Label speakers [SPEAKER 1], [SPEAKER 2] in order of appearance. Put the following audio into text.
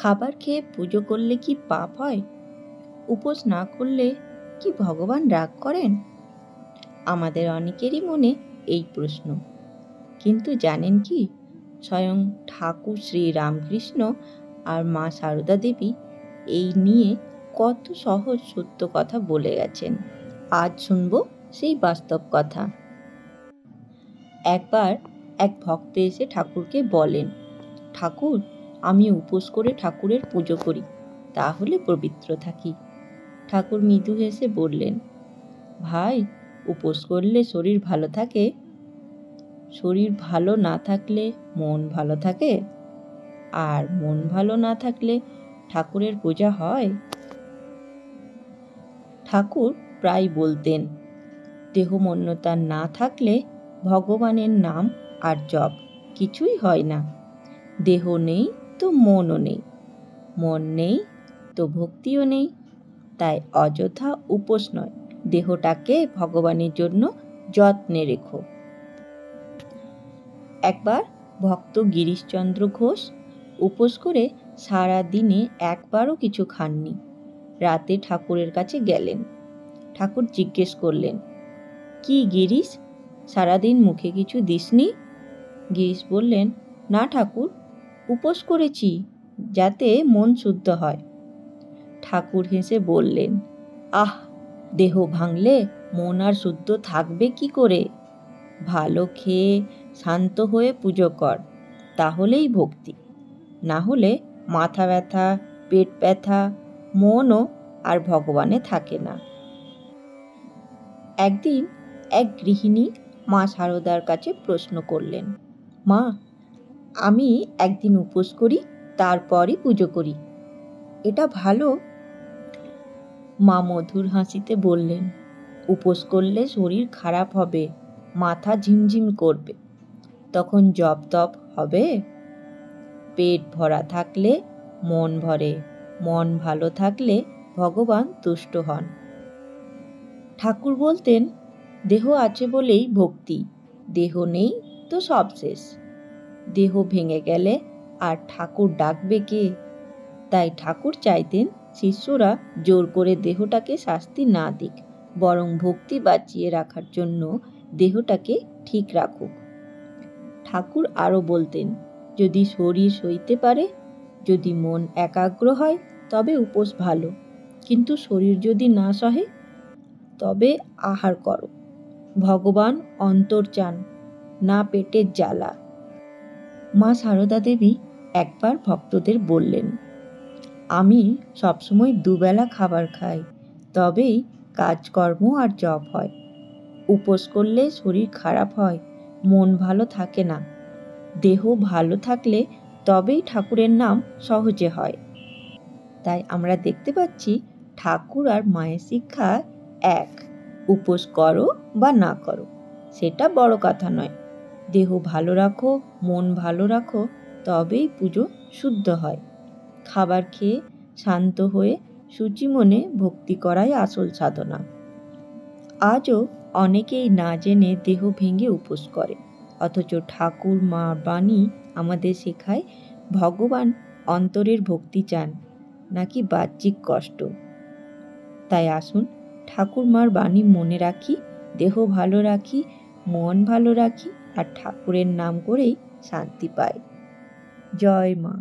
[SPEAKER 1] খাবার খেয়ে পুজো করলে কি পাপ হয়? উপোস না করলে কি ভগবান রাগ করেন? আমাদের অনেকেরই মনে এই প্রশ্ন। কিন্তু জানেন কি, স্বয়ং ঠাকুর শ্রী রামকৃষ্ণ আর মা সারদা দেবী এই নিয়ে কত সহজ সত্য কথা বলে গেছেন। আজ শুনব সেই বাস্তব কথা। একবার এক ভক্ত এসে ঠাকুরকে বলেন, ঠাকুর, আমি উপোস করে ঠাকুরের পুজো করি, তাহলে পবিত্র থাকি। ঠাকুর মৃদু হেসে বললেন, ভাই, উপোস করলে শরীর ভালো থাকে? শরীর ভালো না থাকলে মন ভালো থাকে? আর মন ভালো না থাকলে ঠাকুরের পূজা হয়? ঠাকুর প্রায় বলতেন, দেহমন্যতা না থাকলে ভগবানের নাম আর জপ কিছুই হয় না। দেহ নেই তো মনও নেই, মন নেই তো ভক্তিও নেই। তাই অযথা উপোস নয়, দেহটাকে ভগবানের জন্য যত্নে রেখো। একবার ভক্ত গিরিশচন্দ্র ঘোষ উপোস করে সারা দিনে একবারও কিছু খাননি। রাতে ঠাকুরের কাছে গেলেন। ঠাকুর জিজ্ঞেস করলেন, কি গিরিশ, সারাদিন মুখে কিছু দিসনি? গিরিশ বললেন, না ঠাকুর, উপোস করেছি যাতে মন শুদ্ধ হয়। ঠাকুর হেসে বললেন, আহ, দেহ ভাঙলে মন আর শুদ্ধ থাকবে কি করে? ভালো খেয়ে শান্ত হয়ে পুজো কর, তাহলেই ভক্তি। না হলে মাথা ব্যথা, পেট ব্যথা, মনও আর ভগবানে থাকে না। একদিন এক গৃহিণী মা সারদার কাছে প্রশ্ন করলেন, মা, আমি একদিন উপোস করি, তারপরই পুজো করি, এটা ভালো? মা মধুর হাসিতে বললেন, উপোস করলে শরীর খারাপ হবে, মাথা ঝিমঝিম করবে, তখন জপ তপ হবে? পেট ভরা থাকলে মন ভরে, মন ভালো থাকলে ভগবান তুষ্ট হন। ঠাকুর বলতেন, দেহ আছে বলেই ভক্তি, দেহ নেই তো সব শেষ। দেহ ভেঙে গেলে আর ঠাকুর ডাকবে কে? তাই ঠাকুর চাইতেন শিষ্যরা জোর করে দেহটাকে শাস্তি না দিক, বরং ভক্তি বাঁচিয়ে রাখার জন্য দেহটাকে ঠিক রাখুক। ঠাকুর আরও বলতেন, যদি শরীর সইতে পারে, যদি মন একাগ্র হয়, তবে উপোস ভালো, কিন্তু শরীর যদি না সহে, তবে আহার করো। ভগবান অন্তর চান, না পেটের জ্বালা। মা সারদা দেবী একবার ভক্তদের বললেন, আমি সবসময় দুবেলা খাবার খাই, তবেই কাজকর্ম আর জপ হয়। উপোস করলে শরীর খারাপ হয়, মন ভালো থাকে না। দেহ ভালো থাকলে তবেই ঠাকুরের নাম সহজে হয়। তাই আমরা দেখতে পাচ্ছি, ঠাকুর আর মায়ের শিক্ষা এক। উপোস করো বা না করো, সেটা বড় কথা নয়। দেহ ভালো রাখো, মন ভালো রাখো, তবেই পুজো শুদ্ধ হয়। খাবার খেয়ে শান্ত হয়ে শুচি মনে ভক্তি করাই আসল সাধনা। আজও অনেকেই না জেনে দেহ ভেঙে উপোস করে, অথচ ঠাকুর মা বাণী আমাদের শেখায়, ভগবান অন্তরের ভক্তি চান, নাকি বাহ্যিক কষ্ট। তাই আসুন ঠাকুর মার বাণী মনে রাখি, দেহ ভালো রাখি, মন ভালো রাখি, আর ঠাকুরের নাম করেই শান্তি পাই। জয় মা।